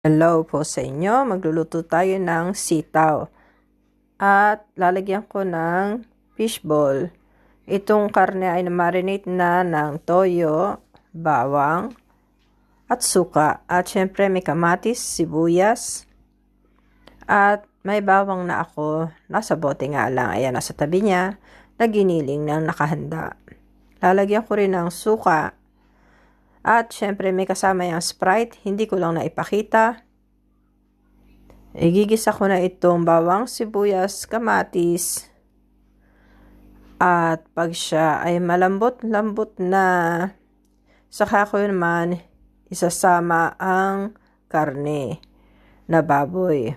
Hello po sa inyo. Magluluto tayo ng sitaw. At lalagyan ko ng fishball. Itong karne ay na-marinate na ng toyo, bawang, at suka. At syempre may kamatis, sibuyas. At may bawang na ako. Nasa bote nga lang. Ayan, nasa tabi niya. Naginiling ng nakahanda. Lalagyan ko rin ng suka. At syempre may kasama yung Sprite, hindi ko lang naipakita. Igigisa ko na itong bawang, sibuyas, kamatis. At pag siya ay malambot-lambot na, saka ko naman isasama ang karne na baboy.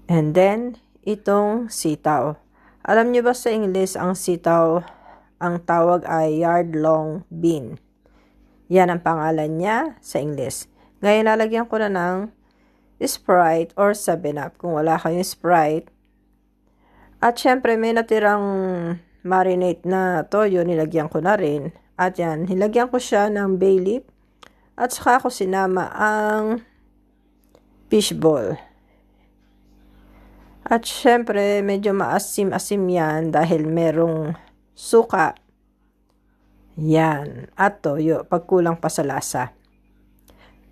And then, itong sitaw. Alam niyo ba sa English ang sitaw, ang tawag ay yard long bean. Yan ang pangalan niya sa English. Ngayon, lalagyan ko na ng Sprite or 7-Up kung wala kayong Sprite. At syempre, may natirang marinate na toyo, nilagyan ko na rin. At yan, nilagyan ko siya ng bay leaf. At saka ko sinama ang fishball. At syempre, medyo maasim-asim yan dahil merong suka. Yan. At toyo, pag kulang pa sa lasa.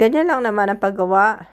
Ganyan lang naman ang paggawa.